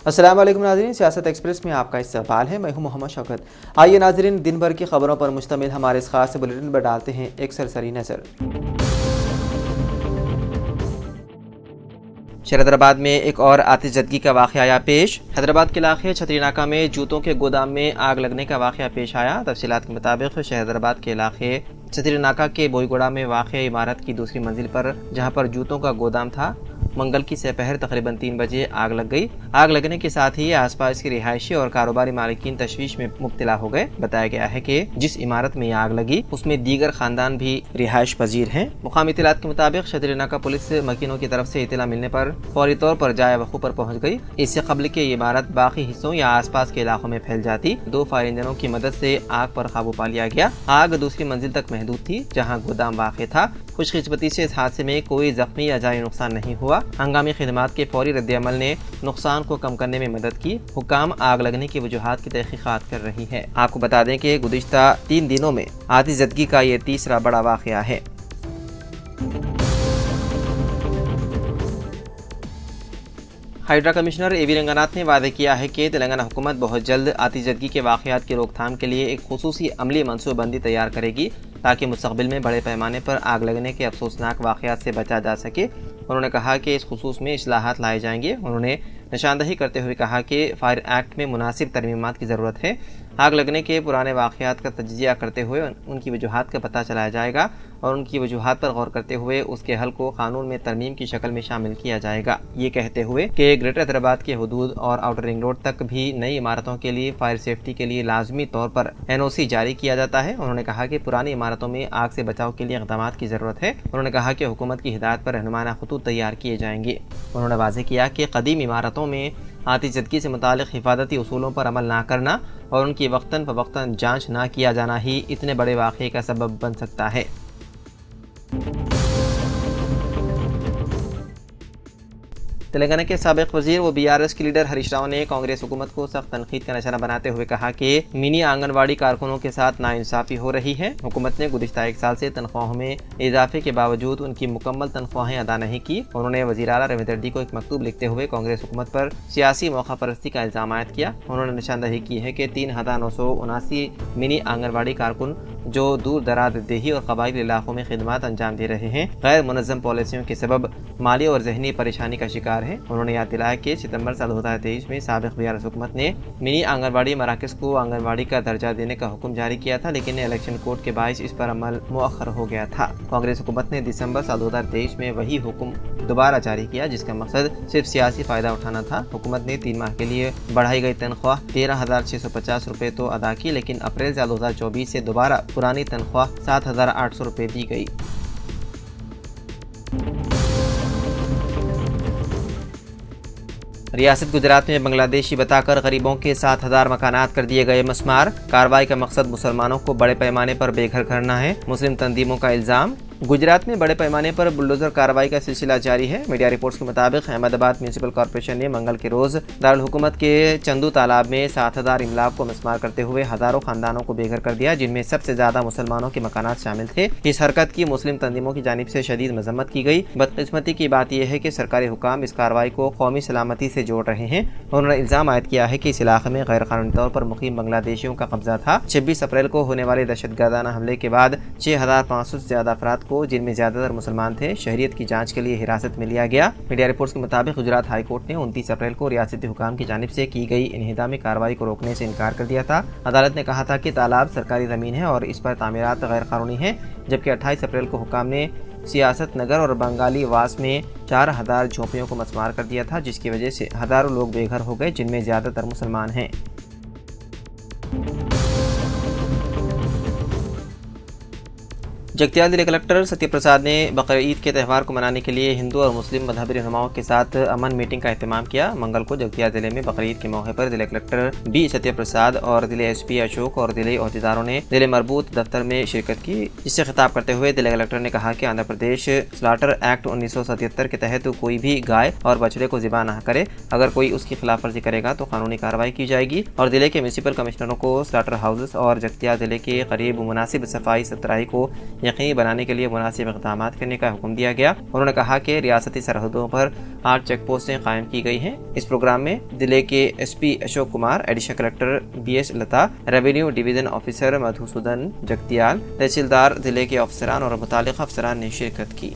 अस्सलाम वालेकुम नाज़रीन, सियासत एक्सप्रेस में आपका इस्तकबाल है। मैं हूं मोहम्मद शौकत। आइए नाज़रीन, दिन भर की खबरों पर मुश्तमिल हमारे इस खास बुलेटिन पर डालते हैं एक सरसरी नज़र। हैदराबाद में एक और आतिशज़दगी का वाक़या आया पेश। हैदराबाद के इलाके छतरी नाका में जूतों के गोदाम में आग लगने का वाक़या पेश आया। तफसीलात के मुताबिक हैदराबाद के इलाके छतरी नाका के बोईगोड़ा में वाक़ इमारत की दूसरी मंजिल पर, जहां पर जूतों का गोदाम था, मंगल की दोपहर तकरीबन 3 बजे आग लग गई। आग लगने के साथ ही आसपास की रिहायशी और कारोबारी मालिकीन तशवीश में मुब्तला हो गए। बताया गया है कि जिस इमारत में आग लगी उसमें दीगर खानदान भी रिहायश पजीर हैं। मुकामी इत्तलात के मुताबिक छतरी नाका पुलिस मकीनों की तरफ से इत्तला मिलने पर फौरी तौर पर जाए वक़ू पर पहुंच गई। इससे कबल के ये इमारत बाकी हिस्सों या आसपास के इलाकों में फैल जाती। 2 फायर इंजनों की मदद से आग पर काबू पा लिया गया। आग दूसरी मंजिल तक महदूद थी, जहाँ गोदाम वाक़ था। खुशकिस्मती से इस हादसे में कोई जख्मी या जानी नुकसान नहीं हुआ। हंगामी खिदमात के फौरी रद्द-ए-अमल ने नुकसान को कम करने में मदद की। हुकाम आग लगने की वजूहात की तहकीकात कर रही है। आपको बता दें कि गुज़िश्ता 3 दिनों में आतिशज़दगी का ये तीसरा बड़ा वाक़या है। Hydra commissioner A V Ranganath ने वादा किया है कि तेलंगाना हुकूमत बहुत जल्द आतिशज़दगी के वाक़यात की रोकथाम के लिए एक खुसूसी अमली मनसूबाबंदी तैयार करेगी, ताकि मुस्तक़बिल में बड़े पैमाने पर आग लगने के अफसोसनाक वाक़यात से बचा जा सके। उन्होंने कहा कि इस खुसूस में इस्लाहात लाए जाएंगे। उन्होंने निशानदही करते हुए कहा कि फायर एक्ट में मुनासिब तरमीमात की ज़रूरत है। आग लगने के पुराने वाक़यात का तज्ज़िया करते हुए उनकी वजूहात का पता चलाया जाएगा और उनकी वजूहात पर गौर करते हुए उसके हल को कानून में तरमीम की शक्ल में शामिल किया जाएगा। ये कहते हुए कि ग्रेटर हैदराबाद के हदूद और आउटर रिंग रोड तक भी नई इमारतों के लिए फायर सेफ्टी के लिए लाजमी तौर पर NOC जारी किया जाता है। उन्होंने कहा कि पुरानी इमारतों में आग से बचाव के लिए इक़दामात की ज़रूरत है। उन्होंने कहा कि हुकूमत की हिदायत पर रहनुमाना खतूत तैयार किए जाएंगे। उन्होंने वाज़ेह किया कि कदीम इमारतों में आतिशज़दगी से मुतालिक हिफाजती उसूलों पर अमल ना करना और उनकी वक्तन फ़वक्तन जांच ना किया जाना ही इतने बड़े वाक़े का सबब बन सकता है। तेलंगाना के साबिक़ वज़ीर व BRS के लीडर हरीश राव ने कांग्रेस हुकूमत को सख्त तनकीद का निशाना बनाते हुए कहा कि मिनी आंगनवाड़ी कारकुनों के साथ नाइंसाफ़ी हो रही है। हुकूमत ने गुज़िश्ता 1 साल से तनख्वाहों में इजाफे के बावजूद उनकी मुकम्मल तनख्वाहें अदा नहीं की। उन्होंने वज़ीर आला रवींद्र रेड्डी को एक मकतूब लिखते हुए कांग्रेस हुकूमत पर सियासी मौका परस्ती का इल्ज़ाम आयद किया। उन्होंने निशानदही की है कि 3,979 मिनी आंगनवाड़ी कारकुन जो दूर दराज देही और कबाइली इलाकों में खिदमात अंजाम दे रहे हैं, गैर मुनज़्ज़म पॉलिसियों के सबब माली और जहनी परेशानी का शिकार है। उन्होंने याद दिलाया कि सितंबर साल 2023 में साबिक़ BRS हुकूमत ने मिनी आंगनवाड़ी मराकज़ को आंगनवाड़ी का दर्जा देने का हुक्म जारी किया था, लेकिन इलेक्शन कोड के बायस इस पर अमल मुअख्खर हो गया था। कांग्रेस हुकूमत ने दिसंबर साल 2023 में वही हुक्म दोबारा जारी किया, जिसका मकसद सिर्फ सियासी फ़ायदा उठाना था। हुकूमत ने 3 माह के लिए बढ़ाई गई तनख्वाह 13,650 रुपये तो अदा की, लेकिन अप्रैल साल 2024 से दोबारा पुरानी तनख्वाह 7,800 रुपये दी गई। रियासत गुजरात में बांग्लादेशी बताकर गरीबों के 7,000 मकानात कर दिए गए मस्मार। कार्रवाई का मकसद मुसलमानों को बड़े पैमाने पर बेघर करना है, मुस्लिम तंजीमों का इल्ज़ाम। गुजरात में बड़े पैमाने पर बुलडोजर कार्रवाई का सिलसिला जारी है। मीडिया रिपोर्ट्स के मुताबिक अहमदाबाद म्यूनसिपल कॉर्पोरेशन ने मंगल के रोज़ दारुल हुकूमत के चंदू तालाब में 7,000 इमलाक को मस्मार करते हुए हज़ारों खानदानों को बेघर कर दिया, जिनमें सबसे ज़्यादा मुसलमानों के मकानात शामिल थे। इस हरकत की मुस्लिम तंजीमों की जानिब से शदीद मजम्मत की गई। बदकिस्मती की बात यह है कि सरकारी हुकाम इस कार्रवाई को कौमी सलामती से जोड़ रहे हैं। उन्होंने इल्ज़ाम आयद किया है कि इस इलाके में गैर कानूनी तौर पर मुकीम बांग्लादेशियों का कब्जा था। 26 अप्रैल को होने वाले दहशतगर्दाना हमले के बाद 6,500 से ज़्यादा अफराद को, जिनमें ज़्यादातर मुसलमान थे, शहरियत की जांच के लिए हिरासत में लिया गया। मीडिया रिपोर्ट्स के मुताबिक गुजरात हाई कोर्ट ने 29 अप्रैल को रियासती हुकाम की जानिब से की गई इन्हिदामी कार्रवाई को रोकने से इनकार कर दिया था। अदालत ने कहा था कि तालाब सरकारी ज़मीन है और इस पर तामीरात गैर कानूनी है, जबकि 28 अप्रैल को हुकाम ने सियासत नगर और बंगाली वास में 4,000 झोंपड़ियों को मस्मार कर दिया था, जिसकी वजह से हज़ारों लोग बेघर हो गए, जिनमें ज़्यादातर मुसलमान हैं। जगतियाल जिले कलेक्टर सत्य प्रसाद ने बकरीद के त्यौहार को मनाने के लिए हिंदू और मुस्लिम मजहबी रहनुमाओं के साथ अमन मीटिंग का अहतमाम किया। मंगल को जगतियाल जिले में बकरीद के मौके पर जिले कलेक्टर बी सत्य प्रसाद और जिले SP अशोक और जिले अहदेदारों ने जिले मरबूत दफ्तर में शिरकत की। इससे खिताब करते हुए जिले कलेक्टर ने कहा कि आंध्र प्रदेश स्लॉटर एक्ट 1977 के तहत कोई भी गाय और बछड़े को ज़िबा न करे। अगर कोई उसकी खिलाफ वर्जी करेगा तो कानूनी कार्रवाई की जाएगी। और जिले के म्यूनसिपल कमिश्नरों को स्लॉटर हाउसेस और जगतियाल जिले के करीब मुनासिब सफाई सुथराई को यकीनी बनाने के लिए मुनासिब इक़दाम करने का हुक्म दिया गया। उन्होंने कहा कि रियासती सरहदों पर 8 चेक पोस्टें कायम की गई हैं। इस प्रोग्राम में जिले के SP Ashok Kumar, additional collector BS Latha, revenue division officer Madhusudan Jagtial, tehsildar, जिले के अफसरान और मुतालिका अफसरान ने शिरकत की।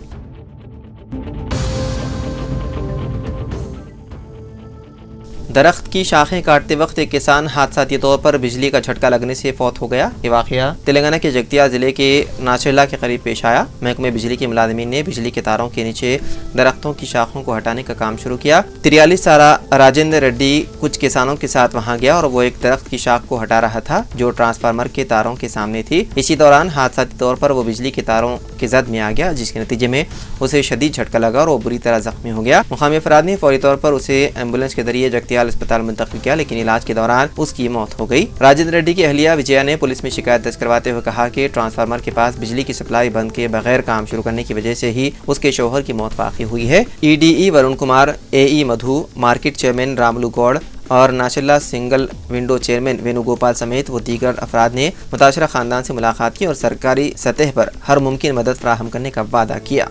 दरख्त की शाखें काटते वक्त एक किसान हादसाती तौर पर बिजली का झटका लगने से फौत हो गया। ये वाक़या तेलंगाना के जगतियाल जिले के नाचेला के करीब पेश आया। महकमे बिजली के मुलाजिमीन ने बिजली के तारों के नीचे दरख्तों की शाखों को हटाने का काम शुरू किया। 43 साला राजेंद्र रेड्डी कुछ किसानों के साथ वहां गया और वो एक दरख्त की शाख को हटा रहा था जो ट्रांसफार्मर के तारों के सामने थी। इसी दौरान हादसाती तौर पर वो बिजली के तारों की जद में आ गया, जिसके नतीजे में उसे शदीद झटका लगा और वो बुरी तरह जख्मी हो गया। मुकामी अफराद ने फौरी तौर पर उसे एम्बुलेंस के जरिए जगतियाल अस्पताल मुंतकिल किया, लेकिन इलाज के दौरान उसकी मौत हो गई। राजेंद्र रेड्डी की अहलिया विजया ने पुलिस में शिकायत दर्ज करवाते हुए कहा कि ट्रांसफार्मर के पास बिजली की सप्लाई बंद के बगैर काम शुरू करने की वजह से ही उसके शौहर की मौत वाक़ई हुई है। EDE वरुण कुमार, AE मधु, मार्केट चेयरमैन रामलू गौड़ और नाचल्ला सिंगल विंडो चेयरमैन वेणुगोपाल समेत वो दीगर अफराद ने मुताशरा खानदान से मुलाकात की और सरकारी सतह पर हर मुमकिन मदद फराहम करने का वादा किया।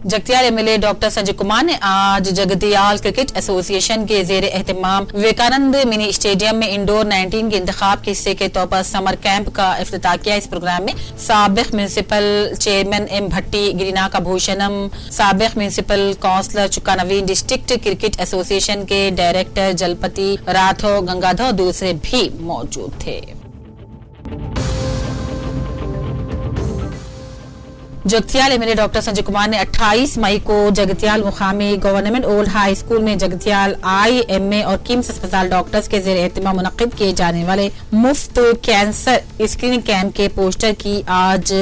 जगतियाल MLA डॉक्टर संजय कुमार ने आज जगतियाल क्रिकेट एसोसिएशन के जेर एहतमाम विवेकानंद मिनी स्टेडियम में इंडोर 19 के इंतखाब के हिस्से के तौर पर समर कैंप का इफ्तिताह किया। इस प्रोग्राम में साबिक म्यूनिसिपल चेयरमैन M भट्टी, गिरिनाका भूषणम, साबिक म्यूनिसिपल काउंसलर चुकानवीन, डिस्ट्रिक्ट क्रिकेट एसोसिएशन के डायरेक्टर जलपति राठौर, गंगाधर और दूसरे भी मौजूद थे। जगतियाल MLA डॉक्टर संजय कुमार ने 28 मई को जगतियाल मुकामी गवर्नमेंट ओल्ड हाई स्कूल में जगतियाल IMA और किम्स अस्पताल डॉक्टर्स के जेर एहतमाम मुनक्किद किए जाने वाले मुफ्त कैंसर स्क्रीनिंग कैंप के पोस्टर की आज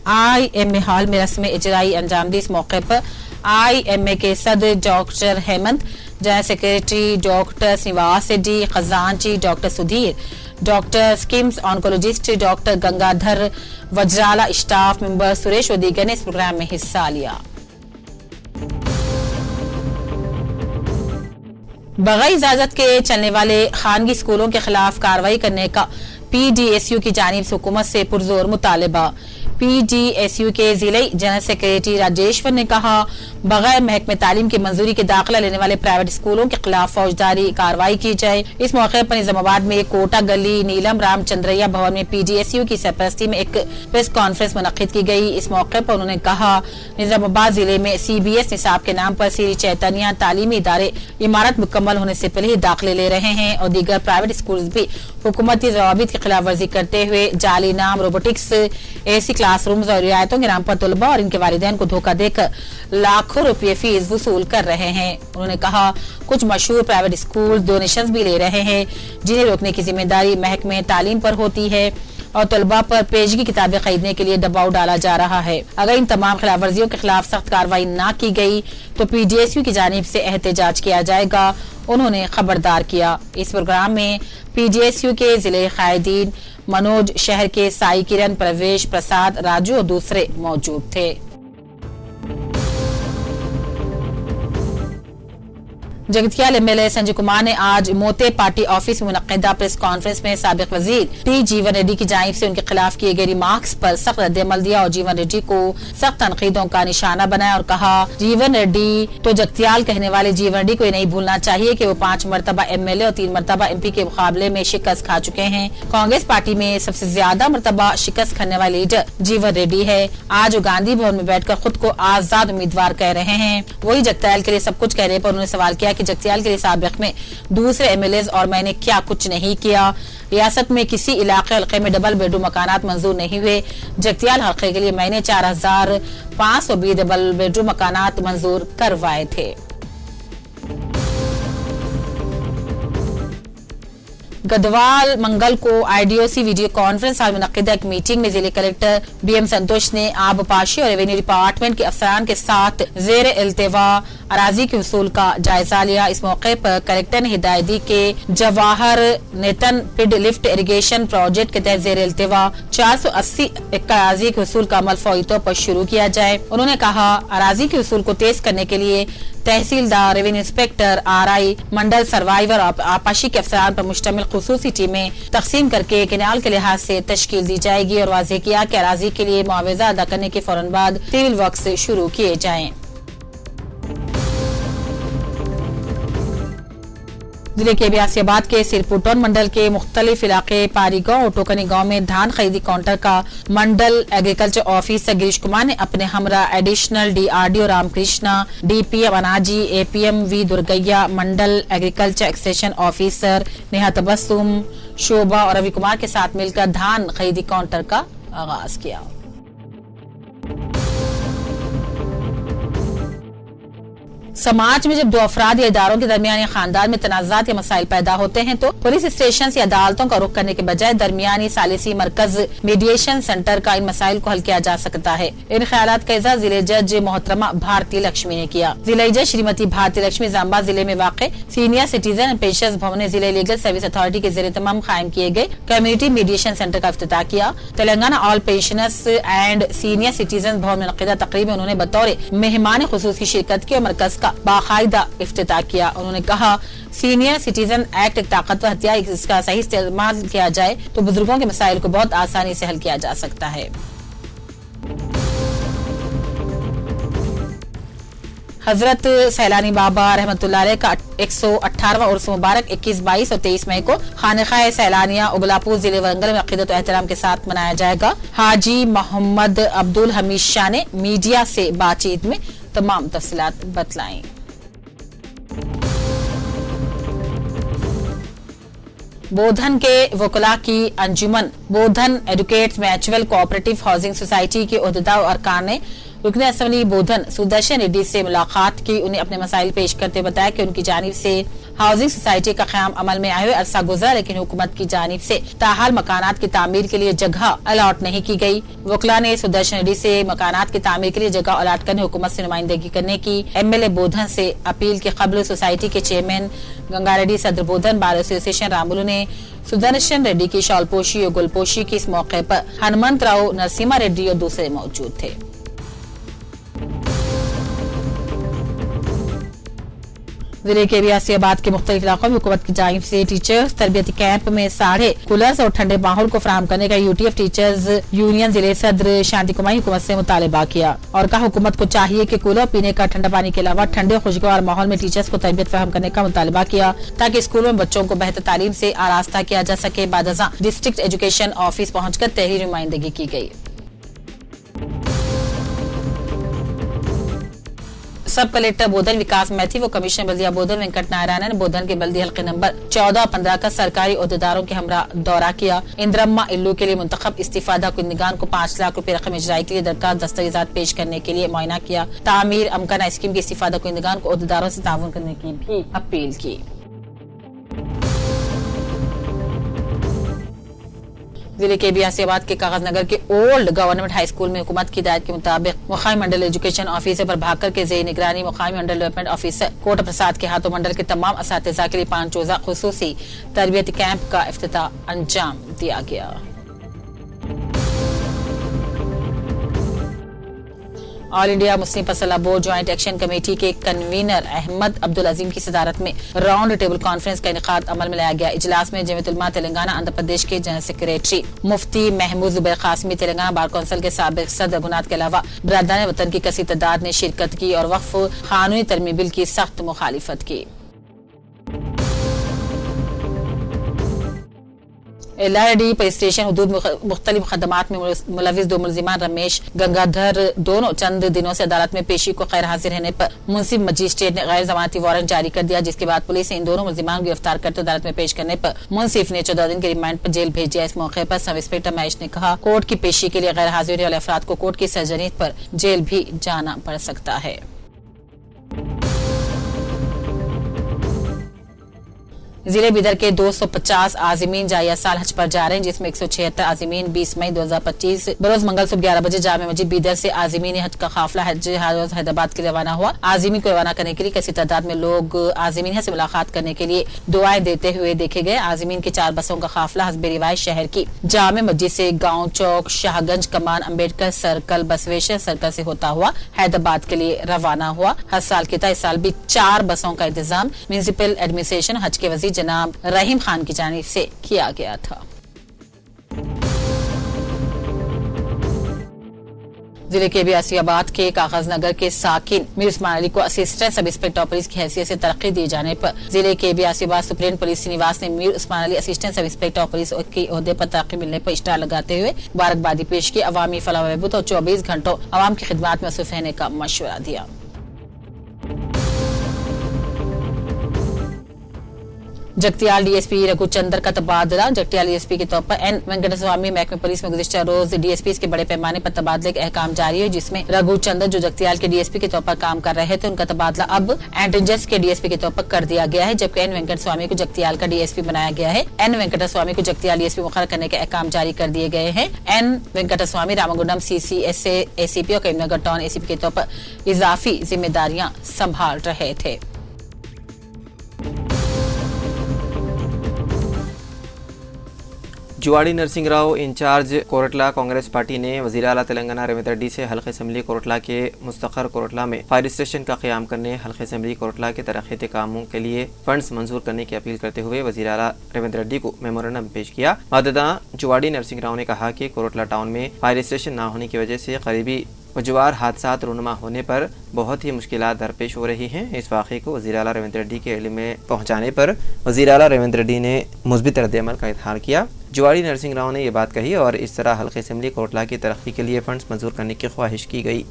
IMA हॉल में रस्म इजराई अंजाम दी। इस मौके पर IMA के सदर doctor Hemant, general secretary doctor Srinivas Reddy, खजांची doctor Sudhir, doctor SKIMS oncologist doctor Gangadhar, Vajrala staff member Suresh और दीगर ने इस प्रोग्राम में हिस्सा लिया। बगैर इजाजत के चलने वाले खानगी स्कूलों के खिलाफ कार्रवाई करने का PDSU की जानिब से हुकूमत से पुरजोर मुतालिबा। PDSU के जिले जनरल सेक्रेटरी राजेश्वर ने कहा, बगैर महकमे तालीम की मंजूरी के दाखिला लेने वाले प्राइवेट स्कूलों के खिलाफ फौजदारी कार्रवाई की जाए। इस मौके पर निजामाबाद में कोटा गली नीलम रामचंद्रैया भवन में PDSU की सरपरस्ती में एक प्रेस कॉन्फ्रेंस मुनक्किद की गई। इस मौके पर उन्होंने कहा, निजामाबाद जिले में CBS निसाब के नाम पर श्री चैतन्य तालीमी इदारे इमारत मुकम्मल होने से पहले ही दाखिले ले रहे हैं और दीगर प्राइवेट स्कूल भी हुकूमती ज़वाबित की खिलाफ वर्जी करते हुए जाली नाम, रोबोटिक्स, AC क्लासरूम्स और रियायतों के नाम पर तलबा और इनके वालिदैन को धोखा देकर लाखों रुपये फीस वसूल कर रहे हैं। उन्होंने कहा, कुछ मशहूर प्राइवेट स्कूल डोनेशन भी ले रहे हैं, जिन्हें रोकने की जिम्मेदारी महकमे तालीम पर होती है और तलबा पर पेशगी किताबें खरीदने के लिए दबाव डाला जा रहा है। अगर इन तमाम खिलाफ वर्जियों के खिलाफ सख्त कार्रवाई न की गई तो PDSU की जानिब से एहतजाज किया जाएगा, उन्होंने खबरदार किया। इस प्रोग्राम में PDSU के जिले कायदीन मनोज, शहर के साई किरण, प्रवेश, प्रसाद, राजू और दूसरे मौजूद थे। जगतियाल MLA संजय कुमार ने आज मोते पार्टी ऑफिस में मुनक्किदा प्रेस कॉन्फ्रेंस में साबिक वजीर T जीवन रेड्डी की जानिब से उनके खिलाफ किए गए रिमार्क्स पर सख्त रद्द-ए-अमल दिया और जीवन रेड्डी को सख्त तनकीदों का निशाना बनाया और कहा, जीवन रेड्डी तो जगतियाल कहने वाले जीवन रेड्डी को ये नहीं भूलना चाहिए कि वो 5 मरतबा MLA और 3 मरतबा MP के मुकाबले में शिकस्त खा चुके हैं। कांग्रेस पार्टी में सबसे ज्यादा मरतबा शिकस्त खाने वाले लीडर जीवन रेड्डी है। आज वो गांधी भवन में बैठकर खुद को आजाद उम्मीदवार कह रहे हैं। वही जगतियाल के लिए सब कुछ कहने पर उन्होंने सवाल किया कि जगतियाल के लिए साबिक में दूसरे MLAs और मैंने क्या कुछ नहीं किया। रियासत में किसी इलाके हल्के में डबल बेडरूम मकानात मंजूर नहीं हुए। जगतियाल हल्के के लिए मैंने 4520 डबल बेडरूम मकानात मंजूर करवाए थे। गदवाल मंगल को IDOC वीडियो कॉन्फ्रेंस हॉल में मुनक्किदा एक मीटिंग में जिले कलेक्टर BM संतोष ने आबपाशी और रेवेन्यू डिपार्टमेंट के अफसरान के साथ जेर इल्तिवा अराजी के वसूल का जायजा लिया। इस मौके पर कलेक्टर ने हिदायत दी कि जवाहर नेतन पिड लिफ्ट इरिगेशन प्रोजेक्ट के तहत जेर इल्तिवा 480 एकड़ अराजी के वसूल का अमल फौरी तौर पर शुरू किया जाए। उन्होंने कहा, अराजी के वसूल को तेज करने के लिए तहसीलदार, रेवेन्यू इंस्पेक्टर, RI, मंडल सर्वाइवर और आपाशी के अफसरान पर मुश्तमिल खुसूसी टीमें तकसीम करके कैनाल के लिहाज से तश्कील दी जाएगी और वाज़ेह किया कि अराजी के लिए मुआवजा अदा करने के फौरन बाद सिविल वर्क्स शुरू किए जाएं। जिले के बियासियाबाद के सिरपुटौन मंडल के मुख्तलिफ इलाके पारी गांव और टोकनी गांव में धान खरीदी काउंटर का मंडल एग्रीकल्चर ऑफिसर गिरीश कुमार ने अपने हमरा additional DRDO Ramakrishna, DPM Anaji, APM V Durgaiah, mandal agriculture extension officer Neha Tabassum, Shobha और रवि कुमार के साथ मिलकर धान खरीदी काउंटर का आगाज किया। समाज में जब दो अफराद या इदारों के दरमियान या खानदान में तनाज़ात या मसाइल पैदा होते हैं तो पुलिस स्टेशन या अदालतों का रुख करने के बजाय दरमियानी सालिसी मरकज मीडिएशन सेंटर का इन मसाइल को हल किया जा सकता है। इन ख्यालात का इज़हार जिले जज मोहतरमा भारती लक्ष्मी ने किया। जिले जज श्रीमती भारती लक्ष्मी जाम्बा जिले में वाक़े सीनियर सिटीजन एंड पेंशनर्स भवन ने जिले लीगल सर्विस अथॉरिटी के ज़ेरे तमाम कायम किए गए कम्युनिटी मीडिएशन सेंटर का इफ्तिताह किया। Telangana all pensioners and senior citizen भवन में मुनक़िदा तक़रीब में उन्होंने बतौर मेहमान खुसूस की शिरकत की और मरकज का बाकायदा इफ्तिताह किया। उन्होंने कहा, सीनियर सिटीजन एक्ट एक ताकतवर हथियार, इसका सही इस्तेमाल किया जाए तो बुजुर्गों के मसाइल को बहुत आसानी से हल किया जा सकता है। हजरत सैलानी बाबा रहमतुल्लाह अलैह का 118वां उर्स मुबारक 21, 22 और 23 मई को खानकाह सैलानिया उगलापुर जिले वरंगल में अक़ीदत और एहतराम के साथ मनाया जाएगा। हाजी मोहम्मद अब्दुल हमीद शाह ने मीडिया से बातचीत में तमाम तफसीलात बतलाई। बोधन के वकला की अंजुमन Bodhan advocates mutual cooperative housing society के ओहदेदार और अरकान ने रुकन असम्बली बोधन सुदर्शन रेड्डी से मुलाकात की। उन्हें अपने मसाइल पेश करते बताया कि उनकी जानिब से हाउसिंग सोसाइटी का क़याम अमल में आए हुए अरसा गुजरा, लेकिन हुकूमत की जानिब से ताहाल मकानात की तामीर के लिए जगह अलाट नहीं की गई। वकला ने सुदर्शन रेड्डी से मकानात की तामीर के लिए जगह अलाट करने हुकूमत से नुमाइंदगी करने की MLA बोधन से अपील के कबल सोसाइटी के चेयरमैन गंगा रेड्डी, सदर बोधन बार एसोसिएशन रामुलू ने सुदर्शन रेड्डी की शॉलपोशी और गुलपोशी की इस मौके पर हनुमंत राव, नरसिम्हा रेड्डी और दूसरे मौजूद थे। जिले के बियासियाबाद के मुख्तलिफ इलाकों में हुकूमत की जानिब से टीचर्स तरबियती कैंप में साढ़े कूलर्स और ठंडे माहौल को फराहम करने का UTF टीचर्स यूनियन जिले सदर शांति कुमारी हुकूमत से मुतालबा किया और कहा, हुकूमत को चाहिए कि कूलर, पीने का ठंडा पानी के अलावा ठंडे खुशगवार माहौल में टीचर्स को तरबियत फराहम करने का मुतालबा किया ताकि स्कूलों में बच्चों को बेहतर तालीम से आरास्ता किया जा सके। बादजा डिस्ट्रिक्ट एजुकेशन ऑफिस पहुंचकर तहरीरी नुमाइंदगी की गई। सब कलेक्टर बोधन विकास मैथी व कमिश्नर बल्दिया बोधन वेंकट नारायण ने बोधन के बल्दी हल्के नंबर 14 और 15 का सरकारी ओहदेदारों के हमरा दौरा किया। इंद्रम्मा इल्लू के लिए मुंतखब इस्तीफादा कुंदगान को 5 लाख रुपए रकम इजराई के लिए दरकार दस्तावेजात पेश करने के लिए मुआयना किया। तामीर अमकना स्कीम के इस्तीफादा कुंदगान को ओहदेदारों से ताउन करने की भी अपील की। जिले के बियासियाबाद के कागज नगर के ओल्ड गवर्नमेंट हाई स्कूल में हुकूमत की हिदायत के मुताबिक मुकामी मंडल एजुकेशन ऑफिसर पर भाकर के ज़ेर निगरानी मुकामी मंडल डेवलपमेंट ऑफिसर कोटा प्रसाद के हाथों मंडल के तमाम असातिज़ा के लिए 5 रोज़ा खुसूसी तरबियती कैंप का इफ्तिताह अंजाम दिया गया। ऑल इंडिया मुस्लिम फसला बोर्ड ज्वाइंट एक्शन कमेटी के कन्वीनर अहमद अब्दुल अजीम की सदारत में राउंड टेबल कॉन्फ्रेंस का इनेकाद अमल में लाया गया। इजलास में जमीयत उलमा तेलंगाना आंध्र प्रदेश के जनरल सेक्रेटरी मुफ्ती महमूद जुबैर कासमी, तेलंगाना बार कौंसिल के साबिक सदर रघुनाथ के अलावा बरादरान वतन की कसी तादाद ने शिरकत की और वक्फ कानूनी तरमीम बिल की सख्त मुखालिफत की। एलआरडी पुलिस स्टेशन हुदूद मुख्तलिफ खदमात में मुलविस 2 मुलजिमान रमेश गंगाधर दोनों चंद दिनों से अदालत में पेशी को गैर हाजिर रहने पर मुंसिफ मजिस्ट्रेट ने गैर जमानती वारंट जारी कर दिया, जिसके बाद पुलिस ने इन दोनों मुलजिमान को गिरफ्तार करते अदालत में पेश करने पर मुंसिफ ने 14 दिन के रिमांड पर जेल भेज दिया। इस मौके पर सब इंस्पेक्टर महेश ने कहा, कोर्ट की पेशी के लिए गैर हाजिर होने वाले अफराद को कोर्ट की सरजनी पर जेल भी जाना पड़ सकता है। जिले बिदर के 250 आजिमीन जाया साल हज पर जा रहे हैं, जिसमें 176 आजिमीन 20 मई 2025 बरोज मंगल सुबह 11 बजे जामे मस्जिद बिदर से आजिमीन हज का काफिला हज हैदराबाद के लिए रवाना हुआ। आजिमीन को रवाना करने के लिए कसी तादाद में लोग आजिमीन से मुलाकात करने के लिए दुआएं देते हुए देखे गए। आजिमीन की 4 बसों का काफिला हस्ब रिवायत शहर की जामे मस्जिद से गाँव चौक, शाहगंज, कमान, अम्बेडकर सर्कल, बसवेश्वर सर्कल से होता हुआ हैदराबाद के लिए रवाना हुआ। हर साल की तरह इस साल भी 4 बसों का इंतजाम म्यूनिसिपल एडमिनिस्ट्रेशन हज के वजीर जनाब रहीम खान की जानिब से किया गया था। जिले के बियासियाबाद के कागज नगर के साकिन मीर उस्मान अली को असिस्टेंट सब इंस्पेक्टर पुलिस की हैसियत से तरक्की दिए जाने पर जिले के बियासियाबाद सुप्रीम पुलिस श्रीनिवास ने Mir Usman Ali assistant sub inspector police के ओहदे पर तरक्की मिलने पर इश्तार लगाते हुए मुबारकबादी पेश की। अवामी फलाह व बहबूद और 24 घंटों अवाम की खिदमत में मसरूफ रहने का मशवरा दिया। जगतियाल डीएसपी रघुचंद्र का तबादला। जगतियाल डीएसपी के तौर पर एन वेंकटस्वामी महकमे पुलिस में गुज़िश्ता रोज डीएसपी के बड़े पैमाने पर तबादले का अहकाम जारी है, जिसमें रघुचंद्र जो जगतियाल के डीएसपी के तौर पर काम कर रहे थे उनका तबादला अब एंटेलिजेंस के डीएसपी के तौर पर कर दिया गया है, जबकि एन वेंकटस्वामी को जगतियाल का डीएसपी बनाया गया है। एन वेंकटस्वामी को जगतियाल डीएसपी मुकर्रर करने के अहकाम जारी कर दिए गए हैं। एन वेंकटस्वामी रामगुंडम CCS से ACP और करीमनगर टाउन ACP के तौर पर इजाफी जिम्मेदारियां संभाल रहे थे। जुवाड़ी नरसिंह राव इंचार्ज कोरटला कांग्रेस पार्टी ने वज़ीर आला तेलंगाना रेवंत रेड्डी से हल्के असम्बली कोरटला के मुस्तक़र कोरटला में फायर स्टेशन का क़याम करने, हल्के असम्बली कोरटला के तरक्याती कामों के लिए फंड्स मंजूर करने की अपील करते हुए वज़ीर आला रेवंत रेड्डी को मेमोरेंडम पेश किया। मौजूदा जुवाड़ी नरसिंह राव ने कहा कि कोरटला टाउन में फायर स्टेशन न होने की वजह से करीबी उजवार हादसात रूनुमा होने पर बहुत ही मुश्किलात दरपेश हो रही हैं। इस वाक़े को वज़ीर आला रेवंत रेड्डी के इल्म में पहुँचाने पर वज़ीर आला रेवंत रेड्डी ने मुस्बित रद्द-ए-अमल का इज़हार किया। जुवाड़ी नरसिंह राव ने ये बात कही और इस तरह हल्के असम्बली कोरटला की तरक्की के लिए फंड्स मंजूर करने की ख्वाहिश की गई।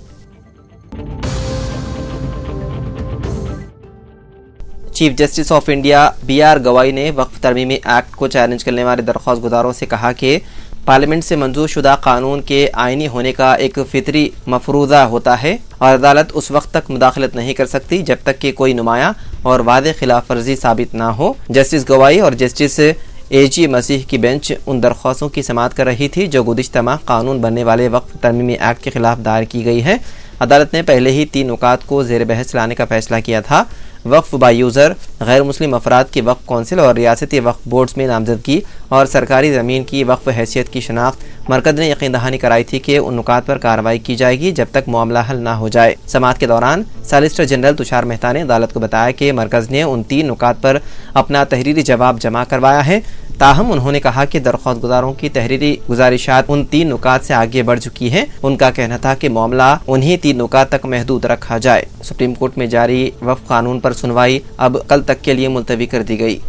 Chief justice of India BR गवाई ने वक्फ तरमीमी एक्ट को चैलेंज करने वाले दरख्वास्त गुजारों से कहा कि पार्लियामेंट से मंजूर शुदा कानून के आइनी होने का एक फितरी मफरूज़ा होता है और अदालत उस वक्त तक मुदाखलत नहीं कर सकती जब तक कि कोई नुमाया और वादे खिलाफ वर्जी साबित ना हो। जस्टिस गवाई और जस्टिस AG मसीह की बेंच उन दरख्वास्तों की समाअत कर रही थी जो गुज़िश्ता माह कानून बनने वाले वक्फ तरमीमी एक्ट के खिलाफ दायर की गई है। अदालत ने पहले ही 3 नुकात को ज़ेर बहस लाने का फैसला किया था। वक्फ बाई यूज़र, गैर मुस्लिम अफराद की वक्फ कौंसिल और रियासती वक्फ बोर्ड्स में नामजदगी और सरकारी ज़मीन की वक्फ हैसियत की शनाख्त। मरकज़ ने यकीन दहानी कराई थी कि उन नुकात पर कार्रवाई की जाएगी जब तक मामला हल ना हो जाए। समाअत के दौरान सॉलिसिटर जनरल तुषार मेहता ने अदालत को बताया कि मरकज़ ने उन 3 नुकात पर अपना तहरीरी जवाब जमा करवाया है। ताहम उन्होंने कहा कि दरख्वास्त गुजारों की तहरीरी गुजारिशात उन 3 नुकात से आगे बढ़ चुकी हैं। उनका कहना था कि मामला उन्हीं 3 नुकात तक महदूद रखा जाए। सुप्रीम कोर्ट में जारी वक्फ कानून पर सुनवाई अब कल तक के लिए मुलतवी कर दी गई।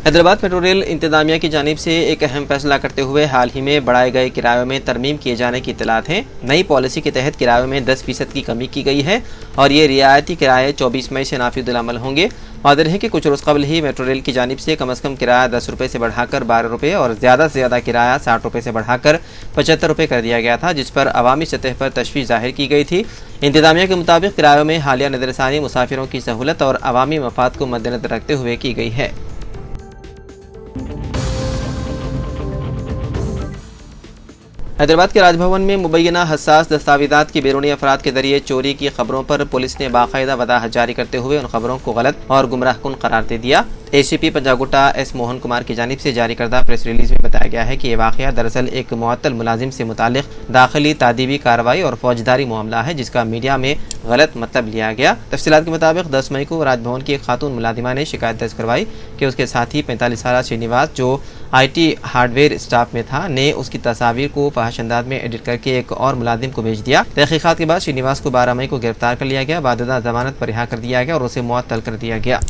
हैदराबाद मेट्रो रेल इंतजामिया की जानिब से एक अहम फैसला करते हुए हाल ही में बढ़ाए गए किरायों में तरमीम किए जाने की इत्तलात हैं। नई पॉलिसी के तहत किरायों में 10% की कमी की गई है और ये रियायती किराए 24 मई से नाफिजुल अमल होंगे। मादर है कि कुछ रोज़ कबल ही मेट्रो रेल की जानिब से कम अज़ कम किराया 10 रुपये से बढ़ाकर 12 रुपये और ज़्यादा से ज़्यादा किराया 60 रुपये से बढ़ाकर 75 रुपये कर दिया गया था, जिस पर अवामी सतह पर तशवीश ज़ाहिर की गई थी। इंतजामिया के मुताबिक किरायों में हालिया नज़रसानी मुसाफिरों की सहूलत और अवामी मफाद को मद्देनज़र रखते हुए की गई है। हैदराबाद के राजभवन में मुबैना हसास दस्तावेज़ात की बैरूनी अफराद के जरिए चोरी की खबरों पर पुलिस ने बाकायदा वदाहत जारी करते हुए उन खबरों को गलत और गुमराहकुन करार दे दिया। ACP पंजागुट्टा S मोहन कुमार की जानिब से जारी करदा प्रेस रिलीज में बताया गया है कि ये वाक़या दरअसल एक मुअत्तल मुलाजिम से मुतालिक दाखिली तादीबी कार्रवाई और फौजदारी मामला है, जिसका मीडिया में गलत मतलब लिया गया। तफसीलात के मुताबिक 10 मई को राजभवन की एक खातून मुलाजिमा ने शिकायत दर्ज करवाई कि उसके साथी 45 साला श्रीनिवास, जो IT हार्डवेयर स्टाफ में था, ने उसकी तस्वीर को फहश अंदाज में एडिट करके एक और मुलाजिम को भेज दिया। तहकीकात के बाद श्रीनिवास को 12 मई को गिरफ्तार कर लिया गया। बाददा जमानत पर रिहा कर दिया गया और उसे मुअत्तल कर दिया गया।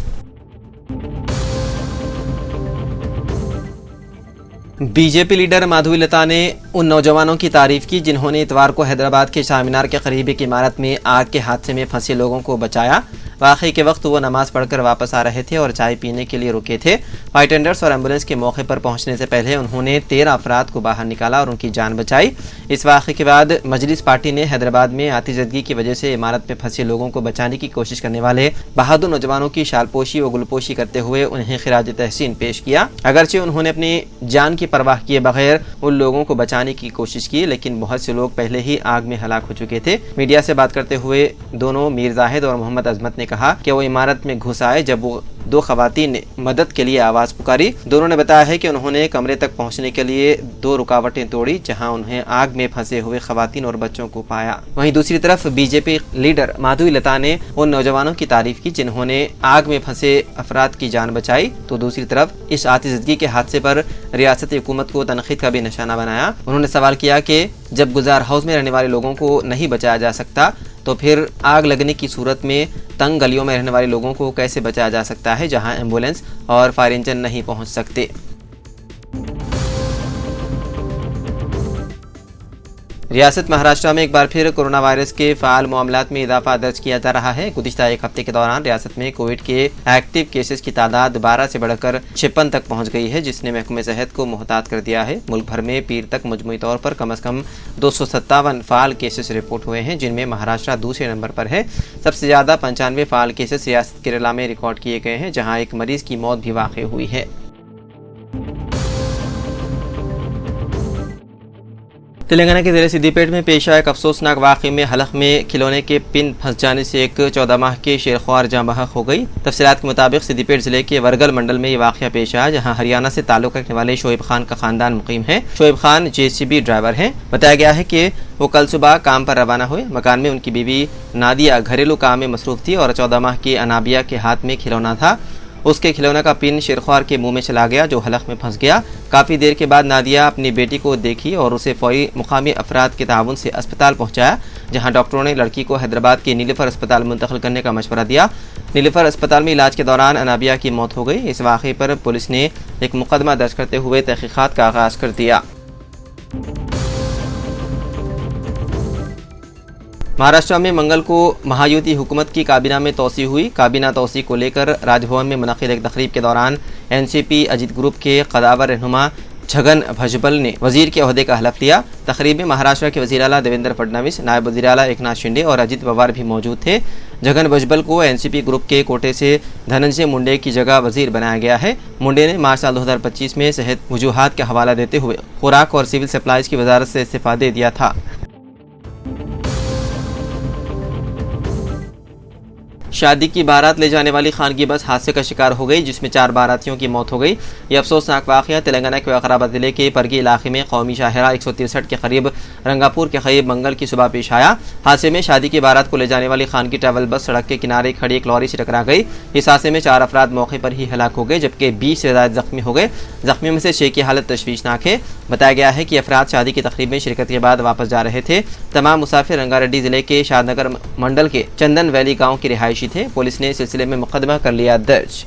बीजेपी लीडर माधवीलता ने उन नौजवानों की तारीफ की जिन्होंने इतवार को हैदराबाद के शाह मीनार के करीब एक इमारत में आग के हादसे में फंसे लोगों को बचाया। واقعے کے وقت وہ نماز پڑھ کر واپس آ رہے تھے اور چائے پینے کے لیے رکے تھے۔ فائر ٹینڈرز اور ایمبولینس کے موقع پر پہنچنے سے پہلے انہوں نے 13 افراد کو باہر نکالا اور ان کی جان بچائی۔ اس واقعے کے بعد مجلس پارٹی نے حیدرآباد میں آتش زدگی کی وجہ سے عمارت میں پھنسے لوگوں کو بچانے کی کوشش کرنے والے بہادر نوجوانوں کی شال پوشی و گل پوشی کرتے ہوئے انہیں خراج تحسین پیش کیا۔ اگرچہ انہوں نے اپنی جان کی پرواہ کیے بغیر ان لوگوں کو بچانے کی کوشش کی، لیکن بہت سے لوگ پہلے ہی آگ میں ہلاک ہو چکے تھے۔ میڈیا سے بات کرتے ہوئے دونوں میر زاہد اور محمد عظمت نے کہا کہ وہ عمارت میں گھس آئے جب وہ 2 خواتین نے مدد کے لیے آواز پکاری۔ دونوں نے بتایا ہے کہ انہوں نے کمرے تک پہنچنے کے لیے 2 رکاوٹیں توڑی جہاں انہیں آگ میں پھنسے ہوئے خواتین اور بچوں کو پایا۔ وہیں دوسری طرف بی جے پی لیڈر مادھوی لتا نے ان نوجوانوں کی تعریف کی جنہوں نے آگ میں پھنسے افراد کی جان بچائی، تو دوسری طرف اس آتش زدگی کے حادثے پر ریاستی حکومت کو تنقید کا بھی نشانہ بنایا۔ انہوں نے سوال کیا کہ جب گلزار ہاؤس میں رہنے والے لوگوں کو نہیں بچایا جا سکتا تو پھر آگ لگنے کی صورت میں تنگ گلیوں میں رہنے والے لوگوں کو کیسے بچایا جا سکتا ہے جہاں ایمبولینس اور فائر انجن نہیں پہنچ سکتے۔ ریاست مہاراشٹر میں ایک بار پھر کورونا وائرس کے فعال معاملات میں اضافہ درج کیا جا رہا ہے۔ گزشتہ ایک ہفتے کے دوران ریاست میں کووڈ کے ایکٹیو کیسز کی تعداد 12 سے بڑھ کر 56 تک پہنچ گئی ہے، جس نے محکمہ صحت کو محتاط کر دیا ہے۔ ملک بھر میں پیر تک مجموعی طور پر کم از کم 257 فعال کیسز رپورٹ ہوئے ہیں، جن میں مہاراشٹر دوسرے نمبر پر ہے۔ سب سے زیادہ 95 فعال کیسز ریاست کیرالہ میں ریکارڈ کیے گئے ہیں، جہاں ایک مریض کی موت بھی واقع ہوئی ہے۔ تلنگانہ کے ضلع سدی پیٹ میں پیش آئے ایک افسوسناک واقعے میں حلق میں کھلونے کے پن پھنس جانے سے ایک 14 ماہ کے شیرخوار جاں بحق ہو گئی۔ تفصیلات کے مطابق سدی پیٹ ضلع کے ورگل منڈل میں یہ واقعہ پیش آیا، جہاں ہریانہ سے تعلق رکھنے والے شعیب خان کا خاندان مقیم ہے۔ شعیب خان JCB ڈرائیور ہیں۔ بتایا گیا ہے کہ وہ کل صبح کام پر روانہ ہوئے۔ مکان میں ان کی بیوی نادیہ گھریلو کام میں مصروف تھی اور 14 ماہ کی انابیہ کے ہاتھ میں کھلونا تھا۔ اس کے کھلونے کا پن شیرخوار کے منہ میں چلا گیا جو حلق میں پھنس گیا۔ کافی دیر کے بعد نادیہ اپنی بیٹی کو دیکھی اور اسے فوری مقامی افراد کے تعاون سے اسپتال پہنچایا، جہاں ڈاکٹروں نے لڑکی کو حیدرآباد کے نیلوفر اسپتال منتقل کرنے کا مشورہ دیا۔ نیلوفر اسپتال میں علاج کے دوران انابیہ کی موت ہو گئی۔ اس واقعے پر پولیس نے ایک مقدمہ درج کرتے ہوئے تحقیقات کا آغاز کر دیا۔ مہاراشٹر میں منگل کو مہایوتی حکومت کی کابینہ میں توسیع ہوئی۔ کابینہ توسیع کو لے کر راج بھون میں منعقد ایک تقریب کے دوران NCP اجیت گروپ کے قداور رہنما چھگن بھجبل نے وزیر کے عہدے کا حلف لیا۔ تقریب میں مہاراشٹر کے وزیر اعلیٰ دیویندر فڈنویس، نائب وزیر اعلیٰ ایکناتھ شنڈے اور اجیت پوار بھی موجود تھے۔ چھگن بھجبل کو NCP گروپ کے کوٹے سے دھننجے منڈے کی جگہ وزیر بنایا گیا ہے۔ منڈے نے مارچ سال 2025 میں صحت وجوہات کا حوالہ دیتے ہوئے خوراک اور سول سپلائز کی وزارت سے استعفیٰ دے دیا تھا۔ شادی کی بارات لے جانے والی خانگی بس حادثے کا شکار ہو گئی، جس میں 4 باراتیوں کی موت ہو گئی۔ یہ افسوسناک واقعہ تلنگانہ کے وقارآباد ضلع کے پرگی علاقے میں قومی شاہراہ 163 کے قریب رنگاپور کے قریب منگل کی صبح پیش آیا۔ حادثے میں شادی کی بارات کو لے جانے والی خانگی ٹریول بس سڑک کے کنارے کھڑی ایک لوری سے ٹکرا گئی۔ اس حادثے میں 4 افراد موقع پر ہی ہلاک ہو گئے، جبکہ 20 سے زائد زخمی ہو گئے۔ زخمیوں میں سے 6 کی حالت تشویشناک ہے۔ بتایا گیا ہے کہ افراد شادی کی تقریب میں شرکت کے بعد واپس جا رہے تھے۔ تمام مسافر رنگاریڈی ضلع کے شاد نگر منڈل کے چندن ویلی گاؤں کے رہائشی تھے۔ پولیس نے سلسلے میں مقدمہ کر لیا درج۔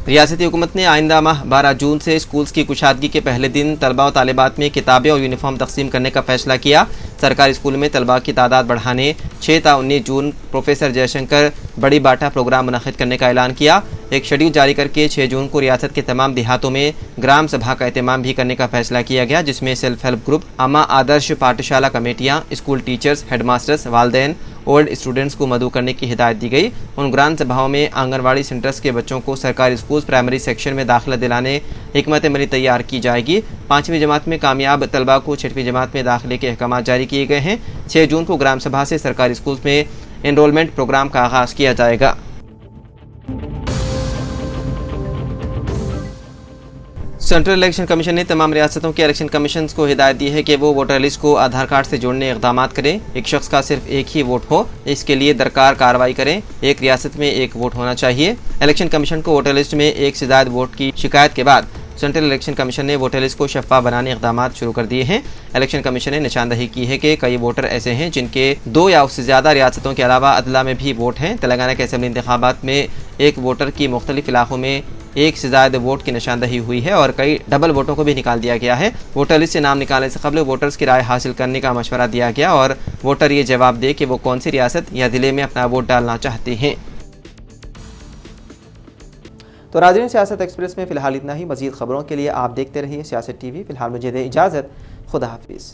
ریاستی حکومت نے آئندہ ماہ 12 جون سے اسکولز کی کشادگی کے پہلے دن طلباء و طالبات میں کتابیں اور یونیفارم تقسیم کرنے کا فیصلہ کیا۔ سرکاری اسکول میں طلباء کی تعداد بڑھانے 6 تا 19 جون پروفیسر جے شنکر بڑی باٹا پروگرام منعقد کرنے کا اعلان کیا۔ ایک شیڈول جاری کر کے 6 جون کو ریاست کے تمام دیہاتوں میں گرام سبھا کا اہتمام بھی کرنے کا فیصلہ کیا گیا، جس میں self help group, Amma Adarsh Pathshala کمیٹیاں، اسکول ٹیچرز، ہیڈ ماسٹرز، والدین، اولڈ اسٹوڈنٹس کو مدعو کرنے کی ہدایت دی گئی۔ ان گرام سبھاؤں میں آنگن واڑی سینٹرز کے بچوں کو سرکاری اسکول پرائمری سیکشن میں داخلہ دلانے حکمت عملی تیار کی جائے گی۔ 5ویں جماعت میں کامیاب طلباء کو 6ویں جماعت میں داخلے کے احکامات جاری کیے گئے ہیں۔ 6 جون کو گرام سبھا سے سرکاری اسکول میں انرولمنٹ پروگرام کا آغاز کیا جائے گا۔ سینٹرل الیکشن کمیشن نے تمام ریاستوں کے الیکشن کمیشنز کو ہدایت دی ہے کہ وہ ووٹر لسٹ کو آدھار کارڈ سے جوڑنے اقدامات کریں۔ ایک شخص کا صرف ایک ہی ووٹ ہو، اس کے لیے درکار کارروائی کریں۔ ایک ریاست میں ایک ووٹ ہونا چاہیے۔ الیکشن کمیشن کو ووٹر لسٹ میں ایک سے زائد ووٹ کی شکایت کے بعد سینٹرل الیکشن کمیشن نے ووٹر لسٹ کو شفاف بنانے اقدامات شروع کر دیے ہیں۔ الیکشن کمیشن نے نشاندہی کی ہے کہ کئی ووٹر ایسے ہیں جن کے 2 یا اس سے زیادہ ریاستوں کے علاوہ اضلاع میں بھی ووٹ ہیں۔ تلنگانہ کے اسمبلی انتخابات میں ایک ووٹر کی مختلف علاقوں میں 1 से ज़्यादा वोट की निशानदही हुई है और कई डबल वोटों को भी निकाल दिया गया है। वोटर लिस्ट से नाम निकालने से कबल वोटर्स की राय हासिल करने का मशवरा दिया गया और वोटर ये जवाब दे कि वो कौन सी रियासत या ज़िले में अपना वोट डालना चाहते हैं। तो नाज़रीन, सियासत एक्सप्रेस में फ़िलहाल इतना ही। मज़ीद ख़बरों के लिए आप देखते रहिए सियासत TV। फ़िलहाल मुझे दे इजाज़त। खुदा हाफिज़।